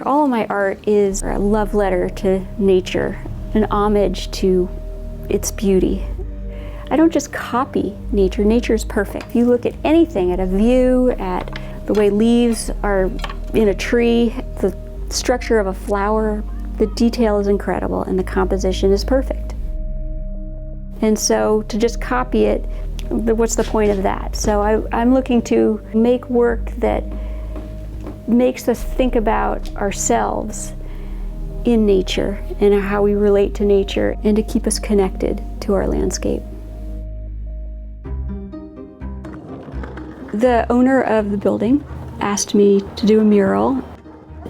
All of my art is a love letter to nature, an homage to its beauty. I don't just copy nature. Nature is perfect. If you look at anything, at a view, at the way leaves are in a tree, the structure of a flower, the detail is incredible and the composition is perfect. And so to just copy it, what's the point of that? So I'm looking to make work that makes us think about ourselves in nature and how we relate to nature, and to keep us connected to our landscape. The owner of the building asked me to do a mural.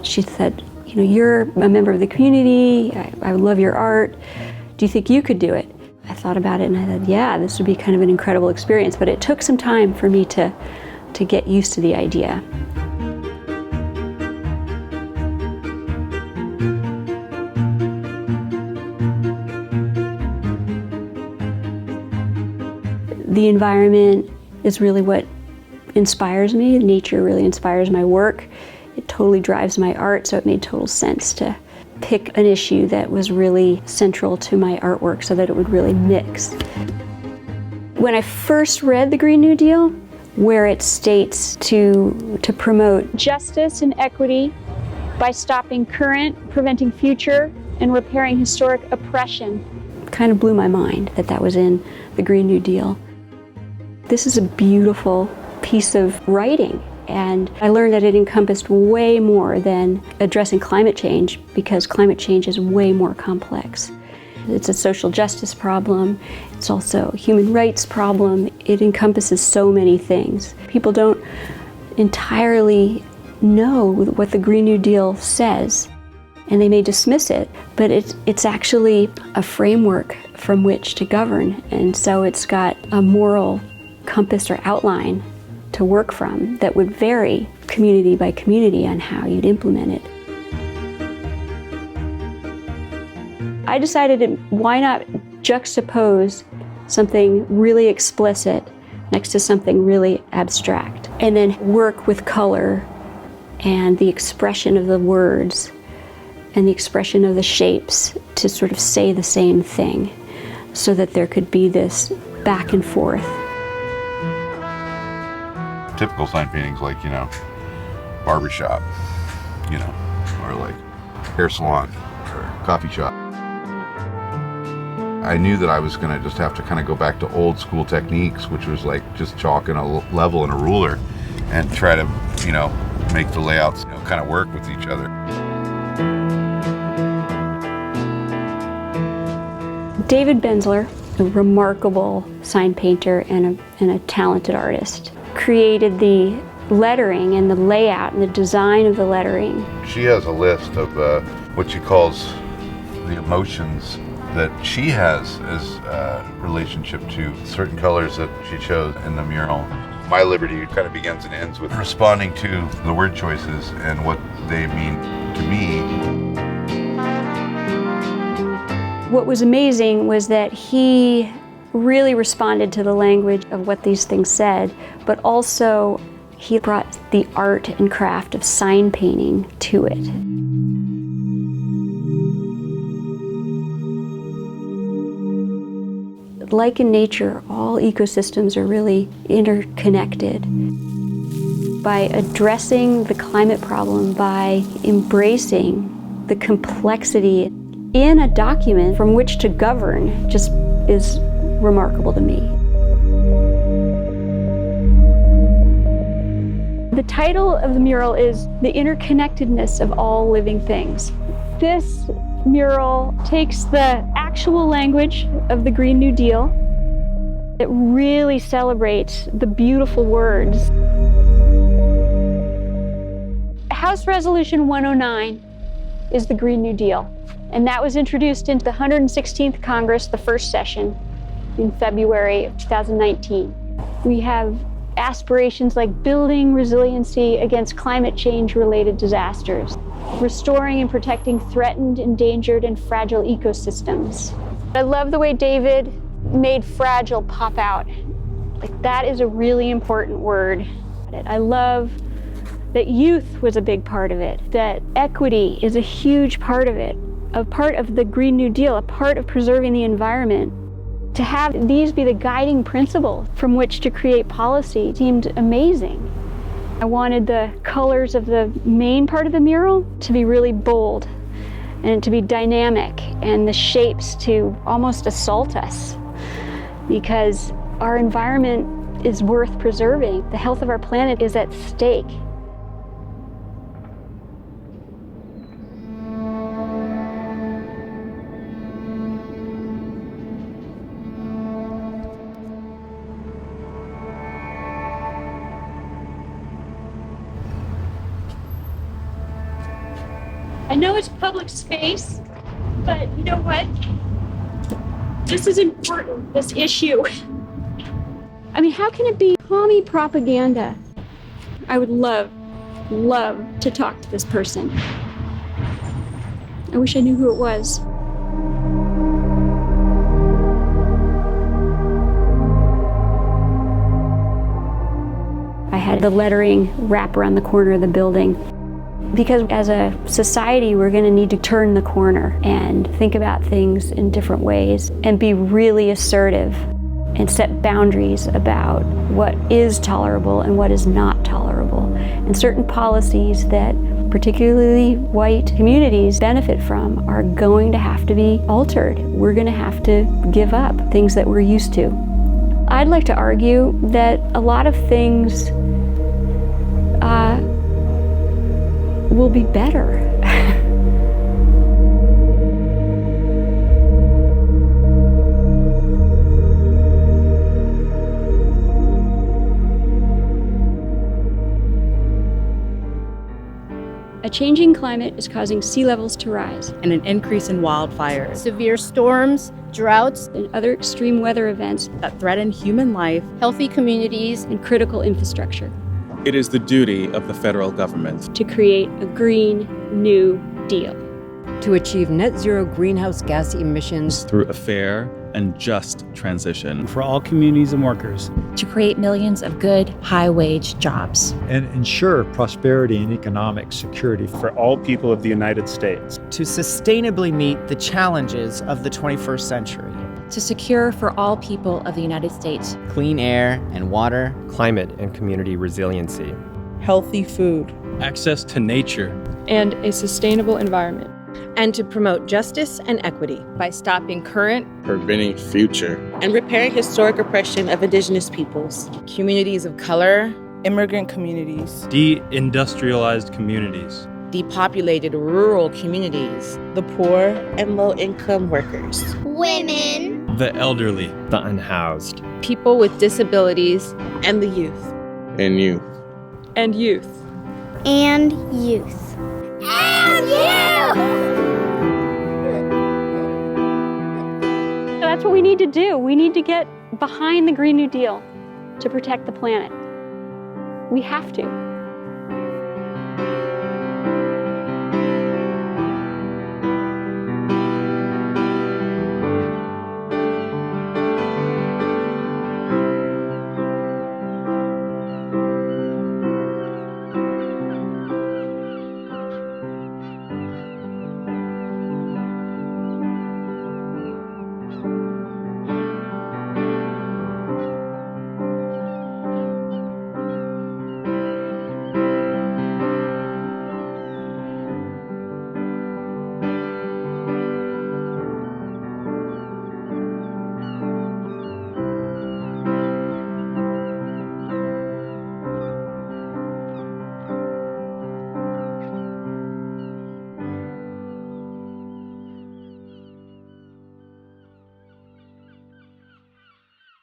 She said, you know, you're a member of the community, I love your art, do you think you could do it? I thought about it and I said, yeah, this would be kind of an incredible experience, but it took some time for me to get used to the idea. The environment is really what inspires me. Nature really inspires my work. It totally drives my art, so it made total sense to pick an issue that was really central to my artwork so that it would really mix. When I first read the Green New Deal, where it states to promote justice and equity by stopping current, preventing future, and repairing historic oppression, kind of blew my mind that was in the Green New Deal. This is a beautiful piece of writing, and I learned that it encompassed way more than addressing climate change, because climate change is way more complex. It's a social justice problem, it's also a human rights problem. It encompasses so many things. People don't entirely know what the Green New Deal says, and they may dismiss it, but it's actually a framework from which to govern, and so it's got a moral compass or outline to work from that would vary community by community on how you'd implement it. I decided why not juxtapose something really explicit next to something really abstract, and then work with color and the expression of the words and the expression of the shapes to sort of say the same thing, so that there could be this back and forth. Typical sign paintings, like, you know, barbershop, you know, or like hair salon or coffee shop. I knew that I was going to just have to kind of go back to old school techniques, which was like just chalk and a level and a ruler, and try to, you know, make the layouts, you know, kind of work with each other. David Bensler, a remarkable sign painter and a talented artist, created the lettering and the layout and the design of the lettering. She has a list of what she calls the emotions that she has as a relationship to certain colors that she chose in the mural. My liberty kind of begins and ends with responding to the word choices and what they mean to me. What was amazing was that he really responded to the language of what these things said, but also he brought the art and craft of sign painting to it. Like in nature, all ecosystems are really interconnected. By addressing the climate problem, by embracing the complexity in a document from which to govern, just is remarkable to me. The title of the mural is The Interconnectedness of All Living Things. This mural takes the actual language of the Green New Deal. It really celebrates the beautiful words. House Resolution 109 is the Green New Deal, and that was introduced into the 116th Congress, the first session, in February of 2019. We have aspirations like building resiliency against climate change-related disasters, restoring and protecting threatened, endangered, and fragile ecosystems. I love the way David made fragile pop out. Like, that is a really important word. I love that youth was a big part of it, that equity is a huge part of it, a part of the Green New Deal, a part of preserving the environment. To have these be the guiding principle from which to create policy seemed amazing. I wanted the colors of the main part of the mural to be really bold and to be dynamic, and the shapes to almost assault us, because our environment is worth preserving. The health of our planet is at stake. I know it's public space, but you know what? This is important, this issue. I mean, how can it be commie propaganda? I would love to talk to this person. I wish I knew who it was. I had the lettering wrap around the corner of the building. Because as a society, we're going to need to turn the corner and think about things in different ways and be really assertive and set boundaries about what is tolerable and what is not tolerable. And certain policies that particularly white communities benefit from are going to have to be altered. We're going to have to give up things that we're used to. I'd like to argue that a lot of things will be better. A changing climate is causing sea levels to rise, and an increase in wildfires, severe storms, droughts, and other extreme weather events that threaten human life, healthy communities, and critical infrastructure. It is the duty of the federal government to create a Green New Deal. To achieve net zero greenhouse gas emissions through a fair and just transition for all communities and workers. To create millions of good, high-wage jobs. And ensure prosperity and economic security for all people of the United States. To sustainably meet the challenges of the 21st century. To secure for all people of the United States clean air and water, climate and community resiliency, healthy food, access to nature, and a sustainable environment. And to promote justice and equity by stopping current, preventing future, and repairing historic oppression of Indigenous peoples, communities of color, immigrant communities, deindustrialized communities, depopulated rural communities, the poor and low-income workers, women, the elderly, the unhoused, people with disabilities, and the youth. And youth. And youth. And youth. And youth! That's what we need to do. We need to get behind the Green New Deal to protect the planet. We have to.